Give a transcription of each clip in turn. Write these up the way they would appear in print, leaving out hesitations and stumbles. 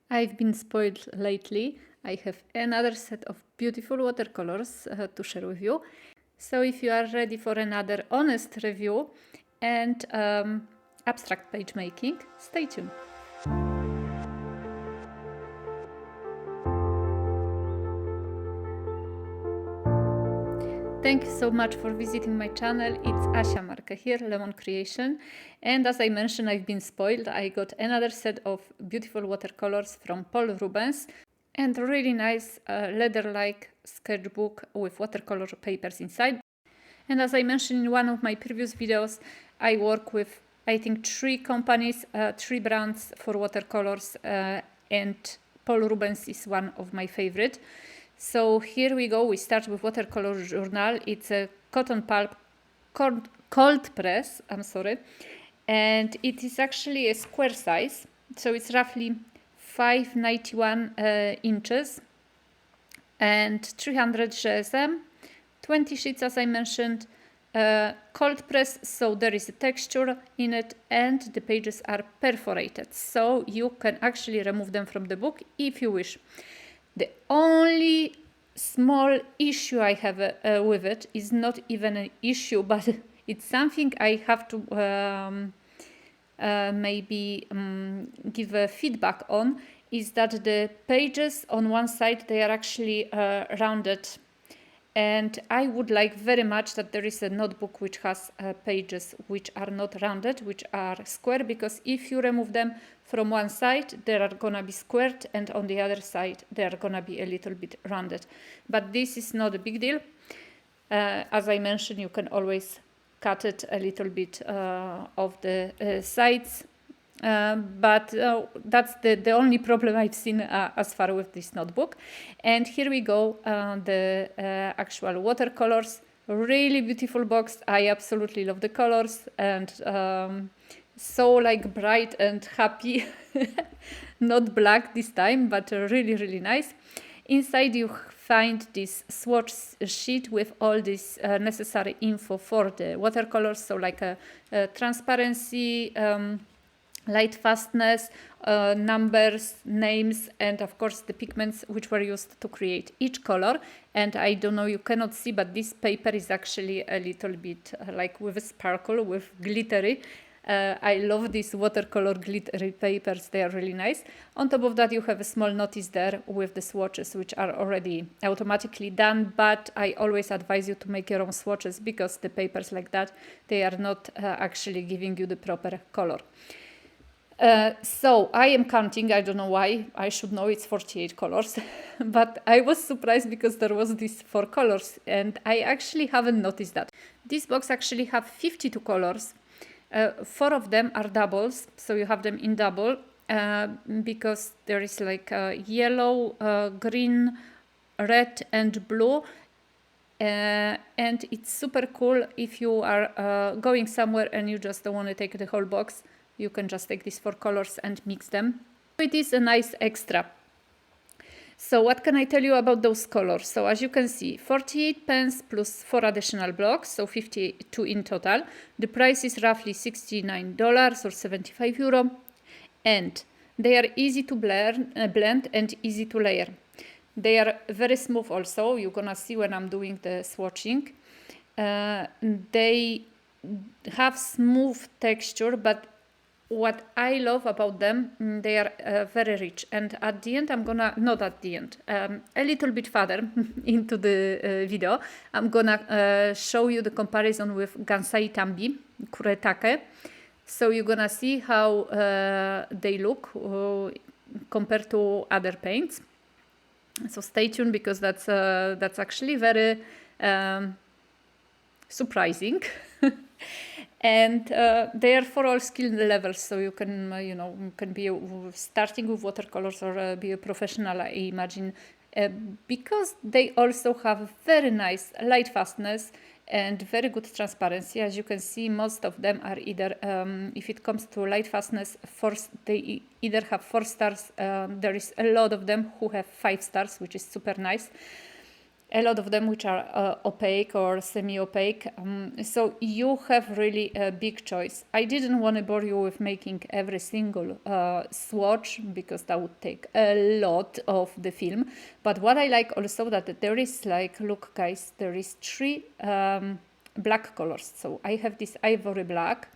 I've been spoiled lately. I have another set of beautiful watercolors to share with you. So if you are ready for another honest review and abstract page making, stay tuned. Thank you so much for visiting my channel. It's Asia Marquet here, Lemon Creation. And as I mentioned, I've been spoiled. I got another set of beautiful watercolors from Paul Rubens and really nice leather-like sketchbook with watercolor papers inside. And as I mentioned in one of my previous videos, I work with, I think, 3 companies, 3 brands for watercolors, and Paul Rubens is one of my favorite. So here we go. We start with Watercolor Journal. It's a cotton pulp cold press, and it is actually a square size. So it's roughly 591 inches and 300 GSM, 20 sheets as I mentioned, cold press, so there is a texture in it and the pages are perforated, so you can actually remove them from the book if you wish. The only small issue I have with it is not even an issue, but it's something I have to maybe give a feedback on, is that the pages on one side, they are actually rounded. And I would like very much that there is a notebook which has pages which are not rounded, which are square, because if you remove them from one side, they are gonna be squared, and on the other side, they are gonna be a little bit rounded. But this is not a big deal. As I mentioned, you can always cut it a little bit of the sides. But that's the only problem I've seen as far with this notebook. And here we go, the actual watercolors. Really beautiful box. I absolutely love the colors, and so like bright and happy. Not black this time, but really, really nice. Inside you find this swatch sheet with all this necessary info for the watercolors, so like a transparency, light fastness, numbers, names, and of course the pigments which were used to create each color. And I don't know, you cannot see, but this paper is actually a little bit like with a sparkle, with glittery. I love these watercolor glittery papers, they are really nice. On top of that you have a small notice there with the swatches which are already automatically done, but I always advise you to make your own swatches, because the papers like that, they are not actually giving you the proper color. So I am counting, I don't know why, I should know it's 48 colors, but I was surprised because there was these 4 colors and I actually haven't noticed that. This box actually have 52 colors, 4 of them are doubles, so you have them in double, because there is like yellow, green, red and blue. And it's super cool if you are going somewhere and you just don't want to take the whole box. You can just take these 4 colors and mix them. It is a nice extra. So what can I tell you about those colors? So as you can see, 48 pens plus 4 additional blocks, so 52 in total. The price is roughly $69 or 75 euro. And they are easy to blend and easy to layer. They are very smooth also. You're gonna see when I'm doing the swatching. They have smooth texture, but what I love about them, they are very rich. And at the end, I'm gonna, not at the end, a little bit further into the video, I'm gonna show you the comparison with Gansai Tambi, Kurateke. So you're gonna see how they look compared to other paints. So stay tuned, because that's actually very surprising. And they are for all skill levels, so you can can be starting with watercolors or be a professional, I imagine, because they also have very nice light fastness and very good transparency. As you can see, most of them are either, if it comes to light fastness, they either have 4 stars. There is a lot of them who have 5 stars, which is super nice. a lot of them which are opaque or semi-opaque. So you have really a big choice. I didn't want to bore you with making every single swatch because that would take a lot of the film. But what I like also that there is like, look guys, there is 3 black colors. So I have this ivory black,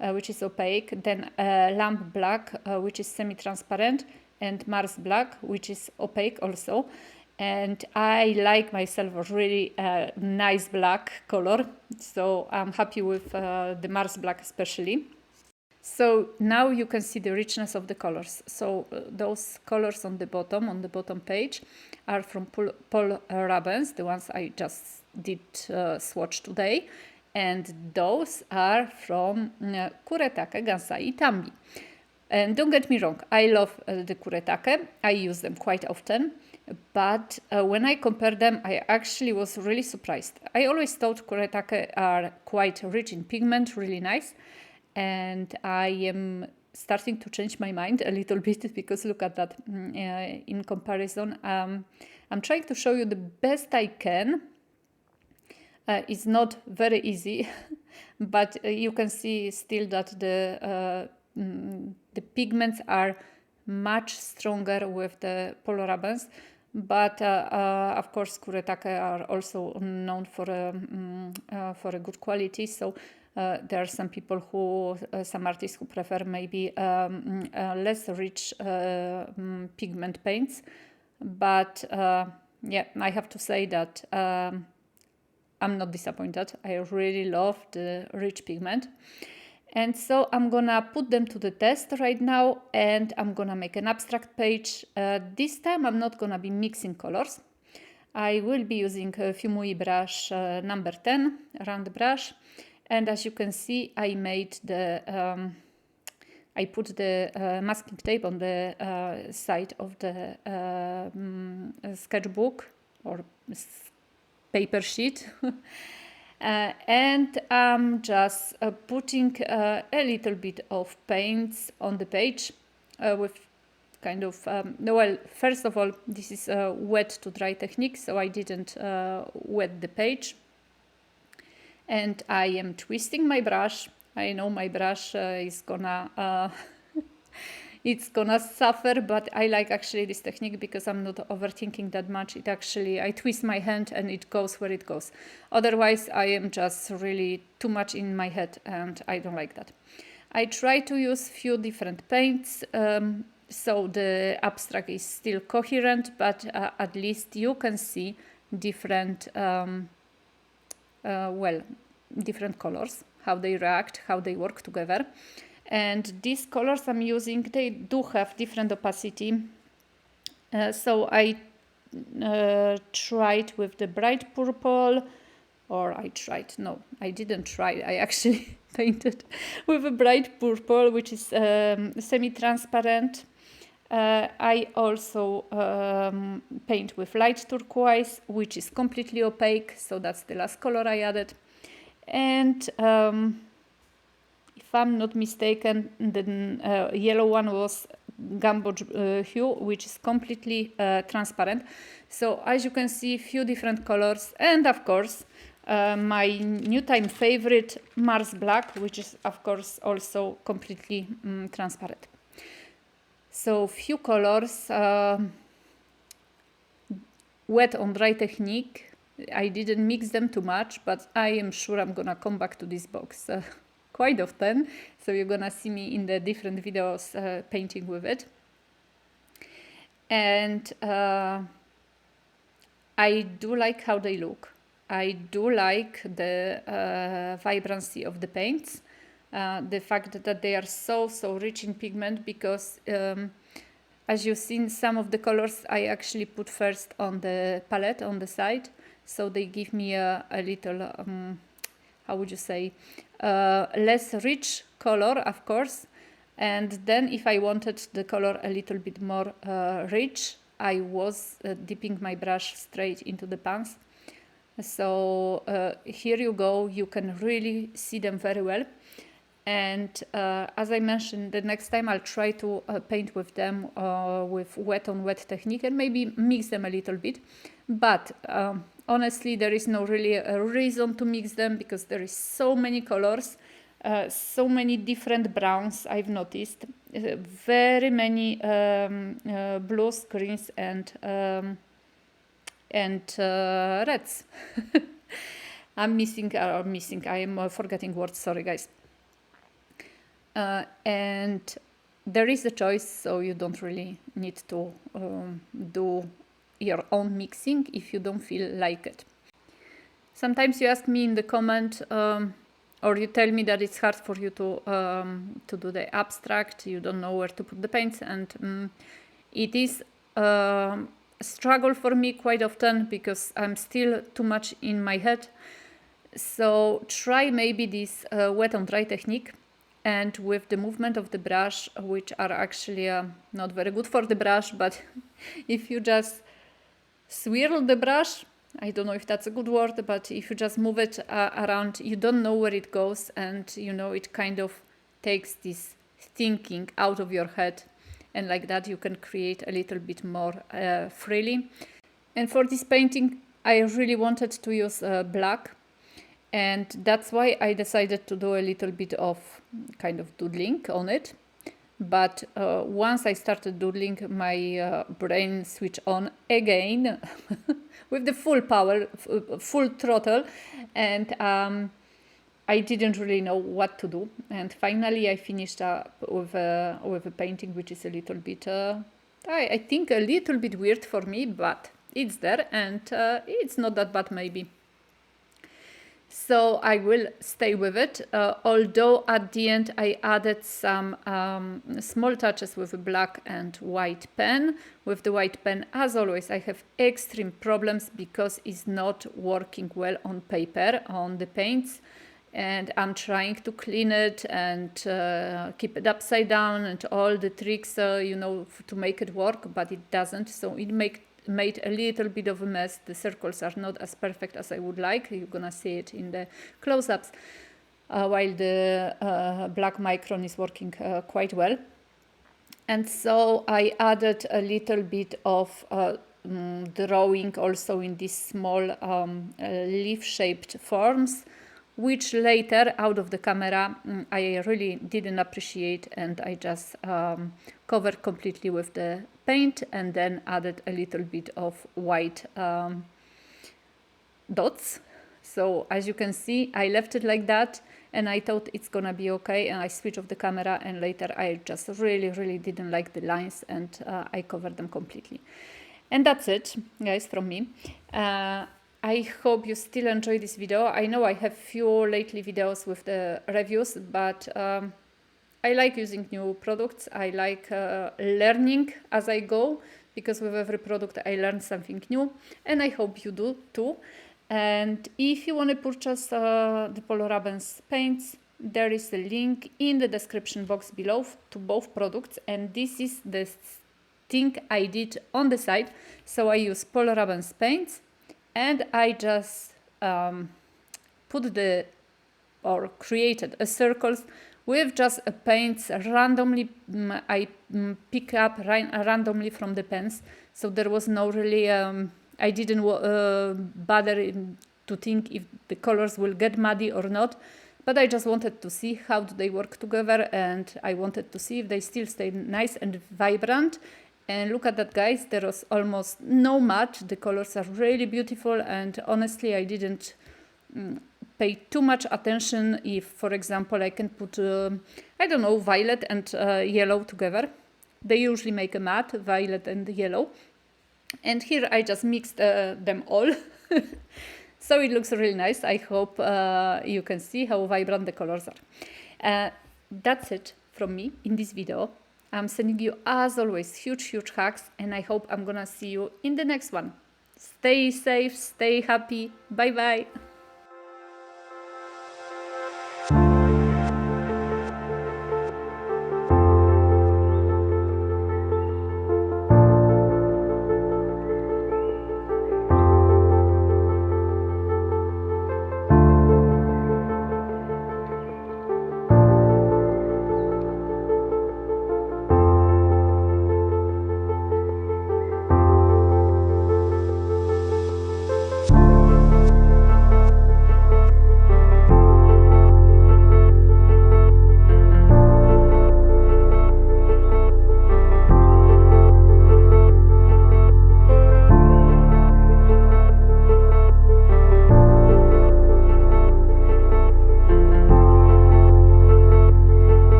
which is opaque, then lamp black, which is semi-transparent, and Mars black, which is opaque also. And I like myself a really nice black color, so I'm happy with the Mars black especially. So now you can see the richness of the colors. So those colors on the bottom page are from Paul Rubens, the ones I just did swatch today. And those are from Kurateke, Gansai, Tambi. And don't get me wrong, I love the Kurateke. I use them quite often. But when I compare them, I actually was really surprised. I always thought Kurateke are quite rich in pigment, really nice. And I am starting to change my mind a little bit because look at that in comparison. I'm trying to show you the best I can. It's not very easy, but you can see still that the pigments are much stronger with the Paul Rubens. But of course, Kurateke are also known for a good quality. So there are some people some artists who prefer maybe less rich pigment paints. But yeah, I have to say that I'm not disappointed. I really love the rich pigment. And so I'm gonna put them to the test right now, and I'm gonna make an abstract page. This time I'm not gonna be mixing colors. I will be using a Fumui brush number 10, round brush. And as you can see, I made I put the masking tape on the side of the sketchbook or paper sheet. And I'm just putting a little bit of paints on the page with kind of, well, first of all, this is a wet to dry technique, so I didn't wet the page. And I am twisting my brush. I know my brush is gonna it's gonna suffer, but I like actually this technique because I'm not overthinking that much. It actually, I twist my hand and it goes where it goes. Otherwise, I am just really too much in my head and I don't like that. I try to use few different paints, so the abstract is still coherent, but at least you can see different, different colors, how they react, how they work together. And these colors I'm using, they do have different opacity. So I tried with the bright purple, or I didn't try. I actually painted with a bright purple, which is semi-transparent. I also paint with light turquoise, which is completely opaque. So that's the last color I added. And if I'm not mistaken, the yellow one was Gumbo hue, which is completely transparent. So as you can see, few different colors, and of course my new time favorite Mars black, which is of course also completely transparent. So few colors, wet on dry technique. I didn't mix them too much, but I am sure I'm gonna come back to this box quite often. So you're gonna see me in the different videos painting with it. And I do like how they look. I do like the vibrancy of the paints. The fact that they are so rich in pigment, because as you've seen, some of the colors I actually put first on the palette on the side. So they give me a little, how would you say, less rich color, of course. And then if I wanted the color a little bit more rich, I was dipping my brush straight into the pans. So here you go, you can really see them very well. And as I mentioned, the next time I'll try to paint with them with wet on wet technique and maybe mix them a little bit. But honestly, there is no really a reason to mix them because there is so many colors, so many different browns. I've noticed very many blues, greens, and reds. I'm missing. I am forgetting words. Sorry, guys. And there is a choice, so you don't really need to do your own mixing if you don't feel like it. Sometimes you ask me in the comment, or you tell me that it's hard for you to do the abstract. You don't know where to put the paints, and it is a struggle for me quite often because I'm still too much in my head. So try maybe this wet on dry technique, and with the movement of the brush, which are actually not very good for the brush, but if you just swirl the brush, I don't know if that's a good word, but if you just move it around, you don't know where it goes, and it kind of takes this thinking out of your head, and like that you can create a little bit more freely. And for this painting I really wanted to use black, and that's why I decided to do a little bit of kind of doodling on it. But once I started doodling, my brain switched on again with the full power, full throttle, and I didn't really know what to do. And finally I finished up with a painting which is a little bit, I think a little bit weird for me, but it's there, and it's not that bad maybe. So I will stay with it, although at the end I added some small touches with a black and white pen. With the white pen, as always, I have extreme problems because it's not working well on paper, on the paints. And I'm trying to clean it and keep it upside down and all the tricks, to make it work, but it doesn't. So it made a little bit of a mess. The circles are not as perfect as I would like. You're gonna see it in the close-ups, while the black micron is working quite well. And so I added a little bit of drawing also in these small leaf-shaped forms, which later out of the camera I really didn't appreciate, and I just covered completely with the paint and then added a little bit of white dots. So as you can see, I left it like that, and I thought it's gonna be okay, and I switched off the camera, and later I just really didn't like the lines, and I covered them completely. And that's it, guys, from me. I hope you still enjoy this video. I know I have few lately videos with the reviews, but I like using new products. I like learning as I go, because with every product I learn something new, and I hope you do too. And if you want to purchase the Polo Rubens paints, there is a link in the description box below to both products, and this is the thing I did on the side. So I use Polo Rubens paints, and I just created a circles with just a paints randomly. I pick up randomly from the pens, so there was no really I didn't bother to think if the colors will get muddy or not, but I just wanted to see how do they work together, and I wanted to see if they still stay nice and vibrant. And look at that, guys, there was almost no mud. The colors are really beautiful, and honestly I didn't pay too much attention if, for example, I can put I don't know, violet and yellow together. They usually make a matte, violet and yellow, and here I just mixed them all. So it looks really nice. I hope you can see how vibrant the colors are. That's it from me in this video. I'm sending you, as always, huge hugs, and I hope I'm gonna see you in the next one. Stay safe, stay happy, bye bye.